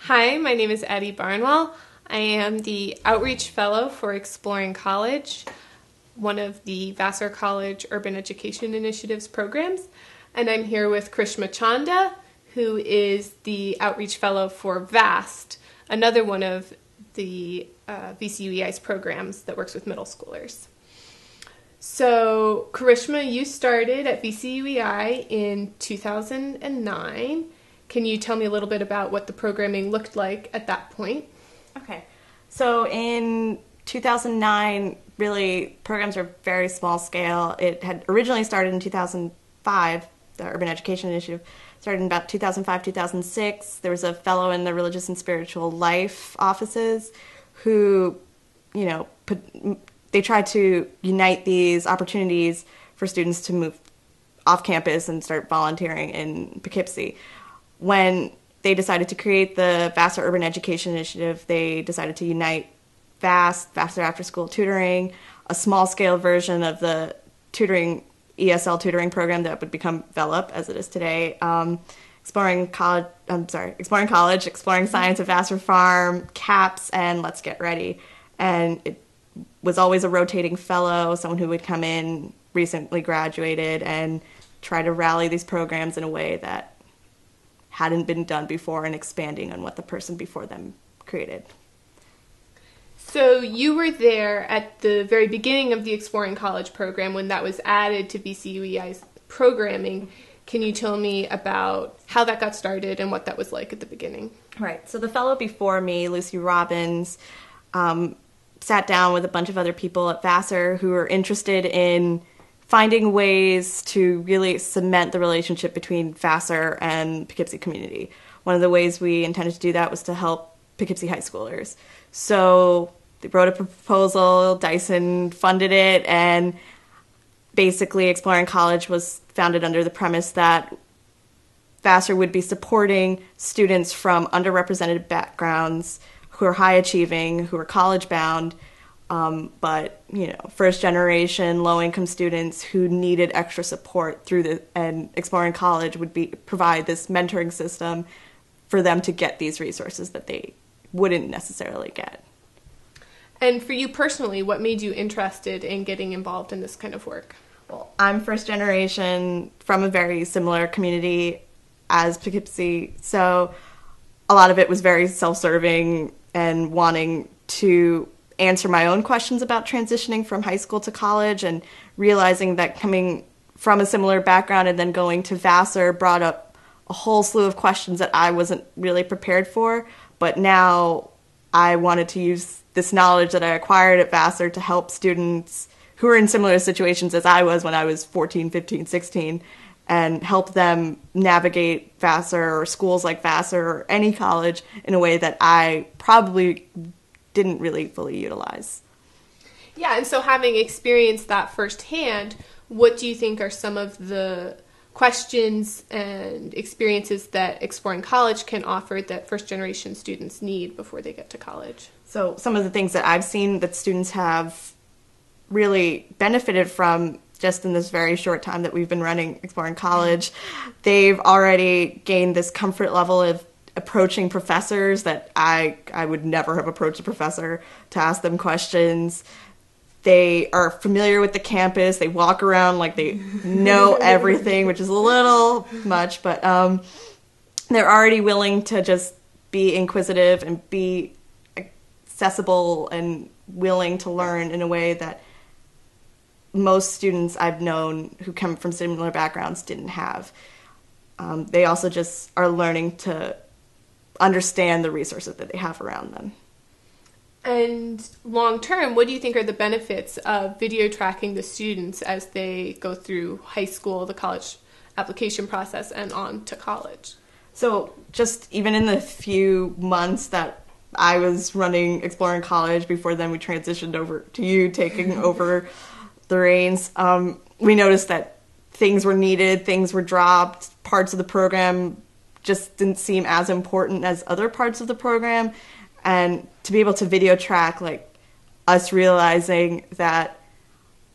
Hi, my name is Addie Barnwell. I am the Outreach Fellow for Exploring College, one of the Vassar College Urban Education Initiatives programs. And I'm here with Krishma Chanda, who is the Outreach Fellow for VAST, another one of the VCUEI's programs that works with middle schoolers. So, Karishma, you started at VCUEI in 2009. Can you tell me a little bit about what the programming looked like at that point? Okay. So in 2009, really, programs were very small scale. It had originally started in 2005, the Urban Education Initiative started in about 2005, 2006. There was a fellow in the Religious and Spiritual Life offices who, they tried to unite these opportunities for students to move off campus and start volunteering in Poughkeepsie. When they decided to create the Vassar Urban Education Initiative, they decided to unite Vassar After School Tutoring, a small-scale version of the ESL tutoring program that would become VELOP as it is today, Exploring College, Exploring Science at Vassar Farm, CAPS, and Let's Get Ready. And it was always a rotating fellow, someone who would come in, recently graduated, and try to rally these programs in a way that hadn't been done before and expanding on what the person before them created. So you were there at the very beginning of the Exploring College program when that was added to VCUEI's programming. Can you tell me about how that got started and what that was like at the beginning? Right. So the fellow before me, Lucy Robbins, sat down with a bunch of other people at Vassar who were interested in finding ways to really cement the relationship between Vassar and Poughkeepsie community. One of the ways we intended to do that was to help Poughkeepsie high schoolers. So they wrote a proposal, Dyson funded it, and basically Exploring College was founded under the premise that Vassar would be supporting students from underrepresented backgrounds who are high achieving, who are college bound, but first generation low income students who needed extra support and Exploring College would provide this mentoring system for them to get these resources that they wouldn't necessarily get. And for you personally, what made you interested in getting involved in this kind of work? Well, I'm first generation from a very similar community as Poughkeepsie, so a lot of it was very self-serving and wanting to answer my own questions about transitioning from high school to college, and realizing that coming from a similar background and then going to Vassar brought up a whole slew of questions that I wasn't really prepared for, but now I wanted to use this knowledge that I acquired at Vassar to help students who are in similar situations as I was when I was 14, 15, 16, and help them navigate Vassar or schools like Vassar or any college in a way that I probably didn't really fully utilize. Yeah, and so having experienced that firsthand, what do you think are some of the questions and experiences that Exploring College can offer that first-generation students need before they get to college? So some of the things that I've seen that students have really benefited from just in this very short time that we've been running Exploring College, they've already gained this comfort level of approaching professors that I would never have approached a professor to ask them questions. They are familiar with the campus. They walk around like they know everything, which is a little much, but they're already willing to just be inquisitive and be accessible and willing to learn in a way that most students I've known who come from similar backgrounds didn't have. They also just are learning to understand the resources that they have around them. And long term, what do you think are the benefits of video tracking the students as they go through high school, the college application process, and on to college? So just even in the few months that I was running Exploring College, before then we transitioned over to you taking over the reins, we noticed that things were needed, things were dropped, parts of the program just didn't seem as important as other parts of the program. And to be able to video track, like us realizing that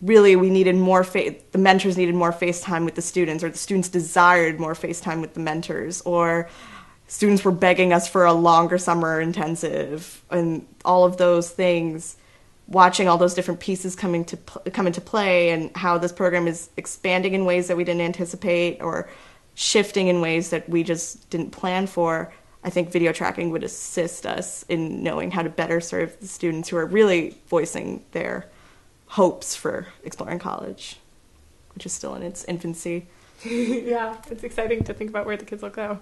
really we needed more the mentors needed more face time with the students, or the students desired more face time with the mentors, or students were begging us for a longer summer intensive, and all of those things, watching all those different pieces come into play, and how this program is expanding in ways that we didn't anticipate or shifting in ways that we just didn't plan for. I think video tracking would assist us in knowing how to better serve the students who are really voicing their hopes for exploring college, which is still in its infancy. Yeah, it's exciting to think about where the kids will go.